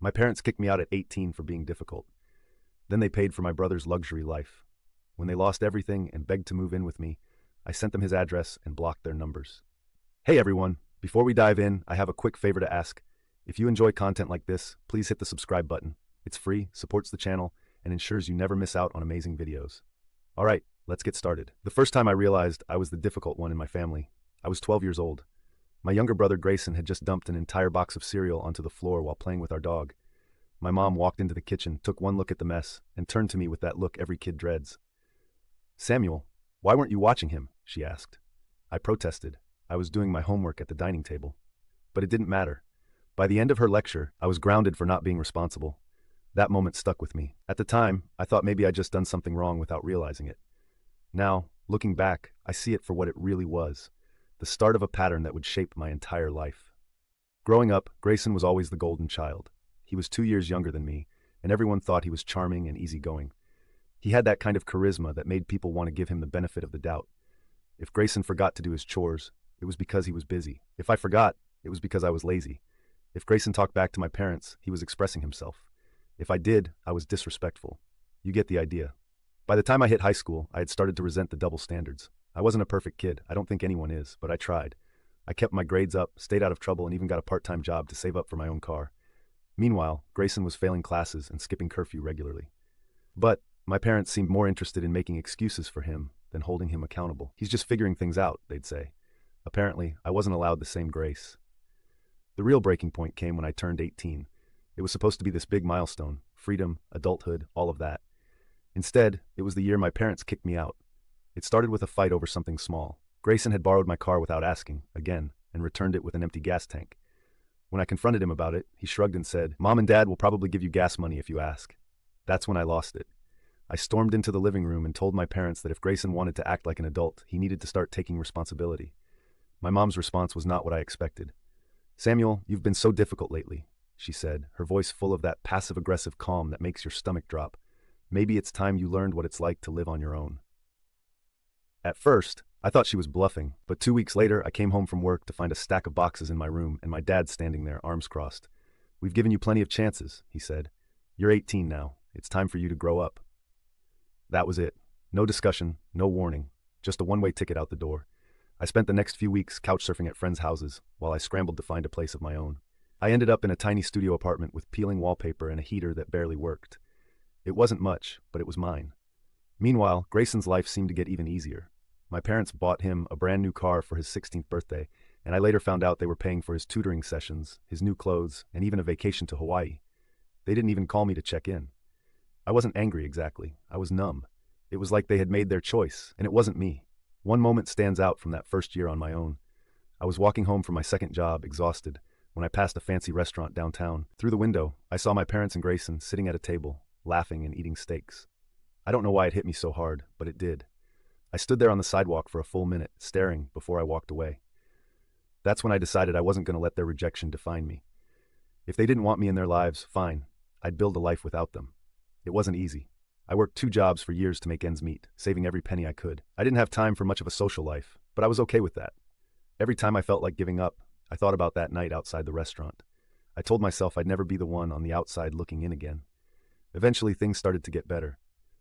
My parents kicked me out at 18 for being difficult. Then they paid for my brother's luxury life. When they lost everything and begged to move in with me, I sent them his address and blocked their numbers. Hey everyone, before we dive in, I have a quick favor to ask. If you enjoy content like this, please hit the subscribe button. It's free, supports the channel, and ensures you never miss out on amazing videos. Alright, let's get started. The first time I realized I was the difficult one in my family, I was 12 years old. My younger brother Grayson had just dumped an entire box of cereal onto the floor while playing with our dog. My mom walked into the kitchen, took one look at the mess, and turned to me with that look every kid dreads. "Samuel, why weren't you watching him?" she asked. I protested. I was doing my homework at the dining table. But it didn't matter. By the end of her lecture, I was grounded for not being responsible. That moment stuck with me. At the time, I thought maybe I'd just done something wrong without realizing it. Now, looking back, I see it for what it really was. The start of a pattern that would shape my entire life. Growing up, Grayson was always the golden child. He was 2 years younger than me, and everyone thought he was charming and easygoing. He had that kind of charisma that made people want to give him the benefit of the doubt. If Grayson forgot to do his chores, it was because he was busy. If I forgot, it was because I was lazy. If Grayson talked back to my parents, he was expressing himself. If I did, I was disrespectful. You get the idea. By the time I hit high school, I had started to resent the double standards. I wasn't a perfect kid, I don't think anyone is, but I tried. I kept my grades up, stayed out of trouble, and even got a part-time job to save up for my own car. Meanwhile, Grayson was failing classes and skipping curfew regularly. But my parents seemed more interested in making excuses for him than holding him accountable. "He's just figuring things out," they'd say. Apparently, I wasn't allowed the same grace. The real breaking point came when I turned 18. It was supposed to be this big milestone, freedom, adulthood, all of that. Instead, it was the year my parents kicked me out. It started with a fight over something small. Grayson had borrowed my car without asking, again, and returned it with an empty gas tank. When I confronted him about it, he shrugged and said, "Mom and Dad will probably give you gas money if you ask." That's when I lost it. I stormed into the living room and told my parents that if Grayson wanted to act like an adult, he needed to start taking responsibility. My mom's response was not what I expected. "Samuel, you've been so difficult lately," she said, her voice full of that passive-aggressive calm that makes your stomach drop. "Maybe it's time you learned what it's like to live on your own." At first, I thought she was bluffing, but 2 weeks later, I came home from work to find a stack of boxes in my room and my dad standing there, arms crossed. "We've given you plenty of chances," he said. "You're 18 now. It's time for you to grow up." That was it. No discussion, no warning, just a one-way ticket out the door. I spent the next few weeks couch surfing at friends' houses while I scrambled to find a place of my own. I ended up in a tiny studio apartment with peeling wallpaper and a heater that barely worked. It wasn't much, but it was mine. Meanwhile, Grayson's life seemed to get even easier. My parents bought him a brand new car for his 16th birthday, and I later found out they were paying for his tutoring sessions, his new clothes, and even a vacation to Hawaii. They didn't even call me to check in. I wasn't angry exactly. I was numb. It was like they had made their choice, and it wasn't me. One moment stands out from that first year on my own. I was walking home from my second job, exhausted, when I passed a fancy restaurant downtown. Through the window, I saw my parents and Grayson sitting at a table, laughing and eating steaks. I don't know why it hit me so hard, but it did. I stood there on the sidewalk for a full minute, staring before I walked away. That's when I decided I wasn't going to let their rejection define me. If they didn't want me in their lives, fine. I'd build a life without them. It wasn't easy. I worked 2 jobs for years to make ends meet, saving every penny I could. I didn't have time for much of a social life, but I was okay with that. Every time I felt like giving up, I thought about that night outside the restaurant. I told myself I'd never be the one on the outside looking in again. Eventually, things started to get better.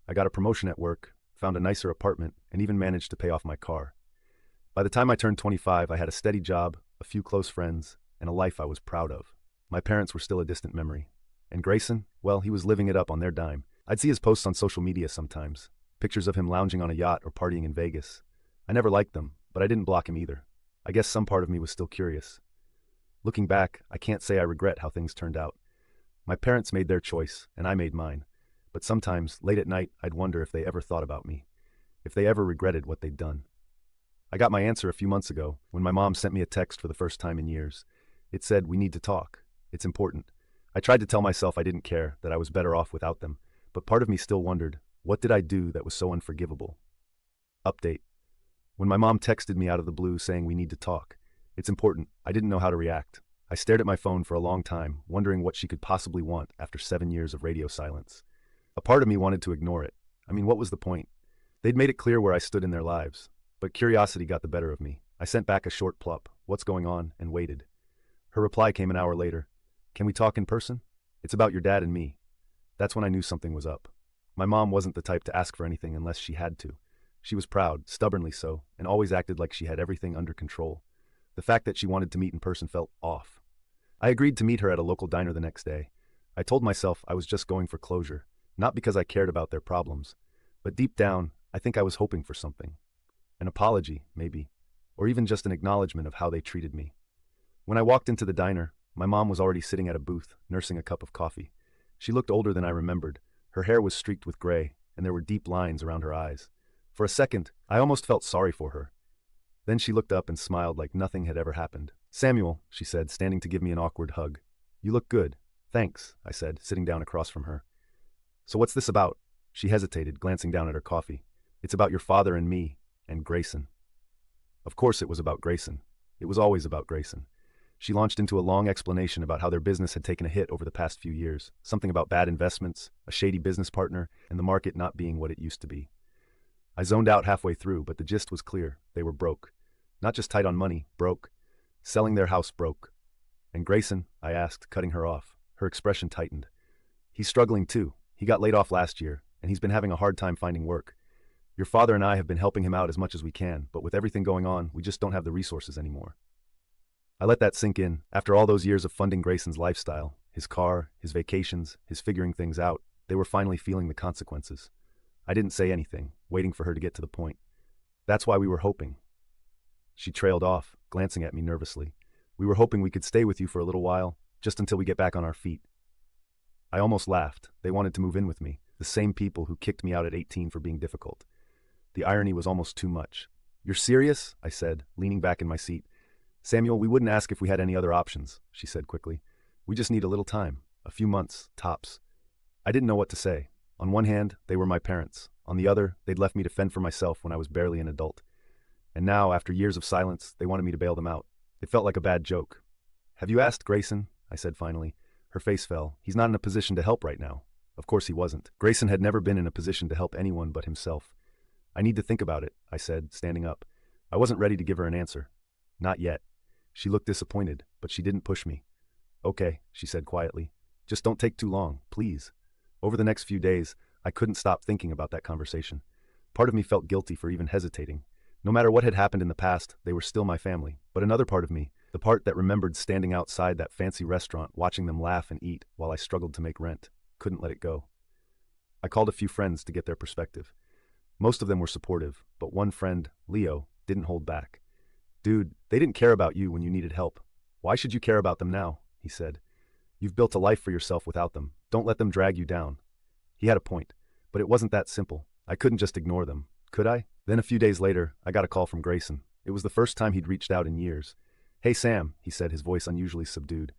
I got a promotion at work, found a nicer apartment, and even managed to pay off my car. By the time I turned 25, I had a steady job, a few close friends, and a life I was proud of. My parents were still a distant memory. And Grayson, well, he was living it up on their dime. I'd see his posts on social media sometimes, pictures of him lounging on a yacht or partying in Vegas. I never liked them, but I didn't block him either. I guess some part of me was still curious. Looking back, I can't say I regret how things turned out. My parents made their choice, and I made mine. But sometimes, late at night, I'd wonder if they ever thought about me, if they ever regretted what they'd done. I got my answer a few months ago when my mom sent me a text for the first time in years. It said, "We need to talk. It's important." I tried to tell myself I didn't care, that I was better off without them, but part of me still wondered, what did I do that was so unforgivable? Update. When my mom texted me out of the blue saying we need to talk, it's important, I didn't know how to react. I stared at my phone for a long time, wondering what she could possibly want after 7 years of radio silence. A part of me wanted to ignore it. I mean, what was the point? They'd made it clear where I stood in their lives, but curiosity got the better of me. I sent back a short plup, "What's going on?" and waited. Her reply came an hour later. "Can we talk in person?" It's about your dad and me. That's when I knew something was up. My mom wasn't the type to ask for anything unless she had to. She was proud, stubbornly so, and always acted like she had everything under control. The fact that she wanted to meet in person felt off. I agreed to meet her at a local diner the next day. I told myself I was just going for closure, not because I cared about their problems, but deep down, I think I was hoping for something. An apology, maybe, or even just an acknowledgement of how they treated me. When I walked into the diner, my mom was already sitting at a booth, nursing a cup of coffee. She looked older than I remembered. Her hair was streaked with gray, and there were deep lines around her eyes. For a second, I almost felt sorry for her. Then she looked up and smiled like nothing had ever happened. "Samuel," she said, standing to give me an awkward hug. "You look good." "Thanks," I said, sitting down across from her. "So what's this about?" She hesitated, glancing down at her coffee. "It's about your father and me, and Grayson." Of course it was about Grayson. It was always about Grayson. She launched into a long explanation about how their business had taken a hit over the past few years, something about bad investments, a shady business partner, and the market not being what it used to be. I zoned out halfway through, but the gist was clear. They were broke. Not just tight on money, broke. Selling their house broke. "And Grayson?" I asked, cutting her off. Her expression tightened. "He's struggling too. He got laid off last year, and he's been having a hard time finding work. Your father and I have been helping him out as much as we can, but with everything going on, we just don't have the resources anymore." I let that sink in. After all those years of funding Grayson's lifestyle, his car, his vacations, his figuring things out, they were finally feeling the consequences. I didn't say anything, waiting for her to get to the point. "That's why we were hoping." She trailed off, glancing at me nervously. "We were hoping we could stay with you for a little while, just until we get back on our feet." I almost laughed. They wanted to move in with me, the same people who kicked me out at 18 for being difficult. The irony was almost too much. "You're serious?" I said, leaning back in my seat. "Samuel, we wouldn't ask if we had any other options," she said quickly. "We just need a little time, a few months, tops." I didn't know what to say. On one hand, they were my parents. On the other, they'd left me to fend for myself when I was barely an adult. And now, after years of silence, they wanted me to bail them out. It felt like a bad joke. "Have you asked Grayson?" I said finally. Her face fell. "He's not in a position to help right now." Of course he wasn't. Grayson had never been in a position to help anyone but himself. "I need to think about it," I said, standing up. I wasn't ready to give her an answer. Not yet. She looked disappointed, but she didn't push me. "Okay," she said quietly. "Just don't take too long, please." Over the next few days, I couldn't stop thinking about that conversation. Part of me felt guilty for even hesitating. No matter what had happened in the past, they were still my family. But another part of me, the part that remembered standing outside that fancy restaurant, watching them laugh and eat while I struggled to make rent, couldn't let it go. I called a few friends to get their perspective. Most of them were supportive, but one friend, Leo, didn't hold back. "Dude, they didn't care about you when you needed help. Why should you care about them now?" he said. "You've built a life for yourself without them. Don't let them drag you down." He had a point, but it wasn't that simple. I couldn't just ignore them, could I? Then a few days later, I got a call from Grayson. It was the first time he'd reached out in years. "Hey Sam," he said, his voice unusually subdued.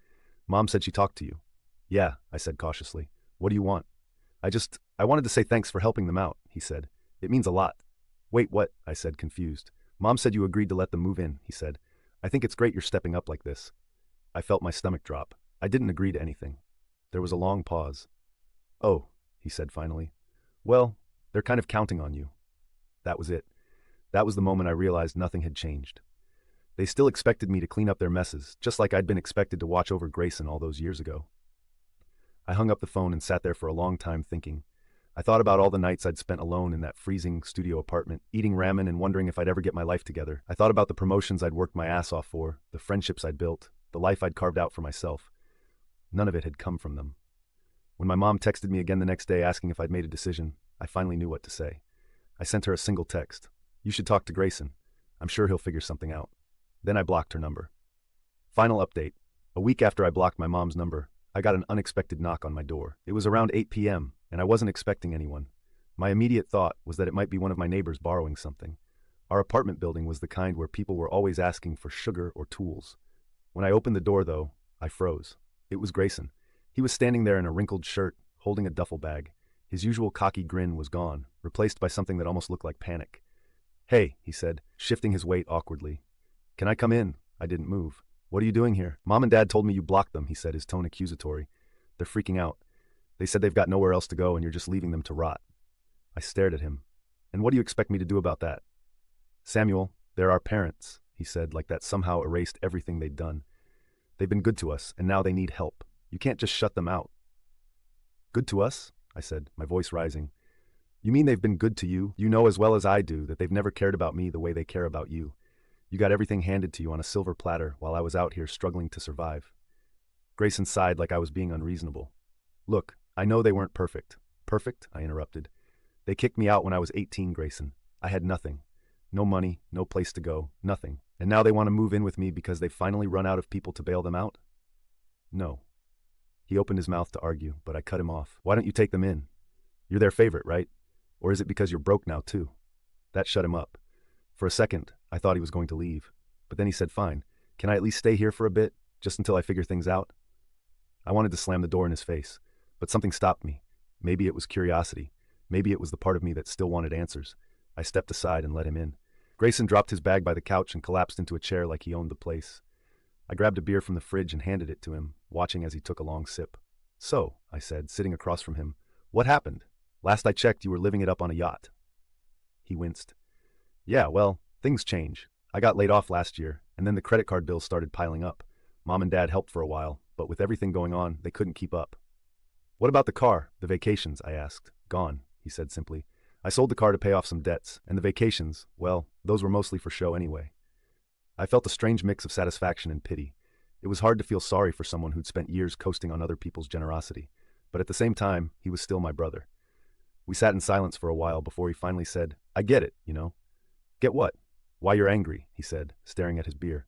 "Mom said she talked to you." "Yeah," I said cautiously. "What do you want?" I wanted to say thanks for helping them out," he said. "It means a lot." "Wait, what?" I said, confused. "Mom said you agreed to let them move in," he said. "I think it's great you're stepping up like this." I felt my stomach drop. I didn't agree to anything. There was a long pause. "Oh," he said finally. "Well, they're kind of counting on you." That was it. That was the moment I realized nothing had changed. They still expected me to clean up their messes, just like I'd been expected to watch over Grayson all those years ago. I hung up the phone and sat there for a long time thinking. I thought about all the nights I'd spent alone in that freezing studio apartment, eating ramen and wondering if I'd ever get my life together. I thought about the promotions I'd worked my ass off for, the friendships I'd built, the life I'd carved out for myself. None of it had come from them. When my mom texted me again the next day asking if I'd made a decision, I finally knew what to say. I sent her a single text. "You should talk to Grayson. I'm sure he'll figure something out." Then I blocked her number. Final update. A week after I blocked my mom's number, I got an unexpected knock on my door. It was around 8 p.m., and I wasn't expecting anyone. My immediate thought was that it might be one of my neighbors borrowing something. Our apartment building was the kind where people were always asking for sugar or tools. When I opened the door, though, I froze. It was Grayson. He was standing there in a wrinkled shirt, holding a duffel bag. His usual cocky grin was gone, replaced by something that almost looked like panic. "Hey," he said, shifting his weight awkwardly. "Can I come in?" I didn't move. "What are you doing here?" "Mom and Dad told me you blocked them," he said, his tone accusatory. "They're freaking out. They said they've got nowhere else to go and you're just leaving them to rot." I stared at him. "And what do you expect me to do about that?" "Samuel, they're our parents," he said, like that somehow erased everything they'd done. "They've been good to us, and now they need help. You can't just shut them out." Good to us? I said, my voice rising. You mean they've been good to you? You know as well as I do that they've never cared about me the way they care about you. You got everything handed to you on a silver platter while I was out here struggling to survive. Grayson sighed like I was being unreasonable. Look, I know they weren't perfect. Perfect? I interrupted. They kicked me out when I was 18, Grayson. I had nothing. No money, no place to go, nothing. And now they want to move in with me because they've finally run out of people to bail them out? No. He opened his mouth to argue, but I cut him off. Why don't you take them in? You're their favorite, right? Or is it because you're broke now, too? That shut him up. For a second, I thought he was going to leave. But then he said, fine, can I at least stay here for a bit, just until I figure things out? I wanted to slam the door in his face, but something stopped me. Maybe it was curiosity. Maybe it was the part of me that still wanted answers. I stepped aside and let him in. Grayson dropped his bag by the couch and collapsed into a chair like he owned the place. I grabbed a beer from the fridge and handed it to him, watching as he took a long sip. So, I said, sitting across from him, what happened? Last I checked, you were living it up on a yacht. He winced. Yeah, well, things change. I got laid off last year, and then the credit card bills started piling up. Mom and Dad helped for a while, but with everything going on, they couldn't keep up. What about the car, the vacations? I asked. Gone, he said simply. I sold the car to pay off some debts, and the vacations, well, those were mostly for show anyway. I felt a strange mix of satisfaction and pity. It was hard to feel sorry for someone who'd spent years coasting on other people's generosity, but at the same time, he was still my brother. We sat in silence for a while before he finally said, I get it, you know. Get what? Why you're angry, he said, staring at his beer.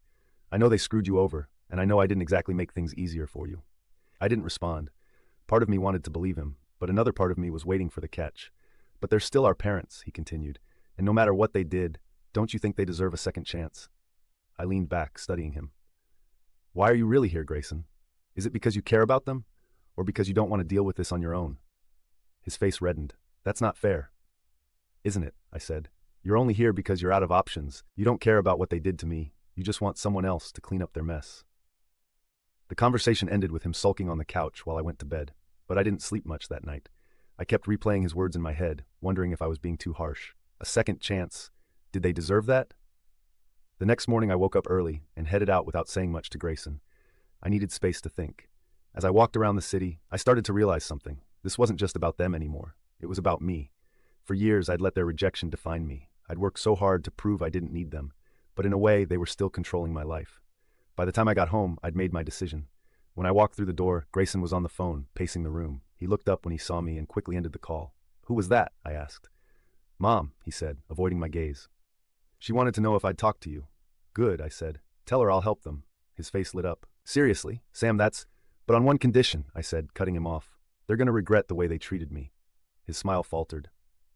I know they screwed you over, and I know I didn't exactly make things easier for you. I didn't respond. Part of me wanted to believe him, but another part of me was waiting for the catch. But they're still our parents, he continued, and no matter what they did, don't you think they deserve a second chance? I leaned back, studying him. Why are you really here, Grayson? Is it because you care about them? Or because you don't want to deal with this on your own? His face reddened. That's not fair. Isn't it? I said. You're only here because you're out of options. You don't care about what they did to me. You just want someone else to clean up their mess. The conversation ended with him sulking on the couch while I went to bed, but I didn't sleep much that night. I kept replaying his words in my head, wondering if I was being too harsh. A second chance. Did they deserve that? The next morning I woke up early and headed out without saying much to Grayson. I needed space to think. As I walked around the city, I started to realize something. This wasn't just about them anymore. It was about me. For years, I'd let their rejection define me. I'd worked so hard to prove I didn't need them, but in a way, they were still controlling my life. By the time I got home, I'd made my decision. When I walked through the door, Grayson was on the phone, pacing the room. He looked up when he saw me and quickly ended the call. Who was that? I asked. Mom, he said, avoiding my gaze. She wanted to know if I'd talk to you. Good, I said. Tell her I'll help them. His face lit up. Seriously, Sam, that's... But on one condition, I said, cutting him off. They're going to regret the way they treated me. His smile faltered.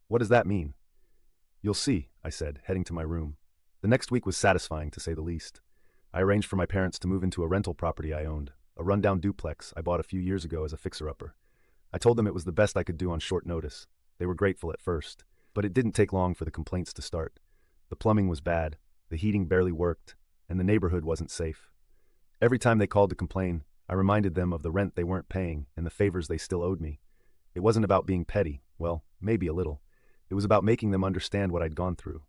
What does that mean? You'll see, I said, heading to my room. The next week was satisfying, to say the least. I arranged for my parents to move into a rental property I owned, a rundown duplex I bought a few years ago as a fixer-upper. I told them it was the best I could do on short notice. They were grateful at first, but it didn't take long for the complaints to start. The plumbing was bad, the heating barely worked, and the neighborhood wasn't safe. Every time they called to complain, I reminded them of the rent they weren't paying and the favors they still owed me. It wasn't about being petty, well, maybe a little. It was about making them understand what I'd gone through,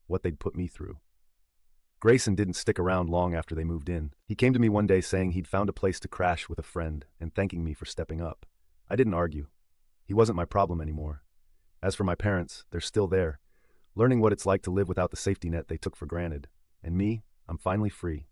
what they'd put me through. Grayson didn't stick around long after they moved in. He came to me one day saying he'd found a place to crash with a friend and thanking me for stepping up. I didn't argue. He wasn't my problem anymore. As for my parents, they're still there, learning what it's like to live without the safety net they took for granted. And me, I'm finally free.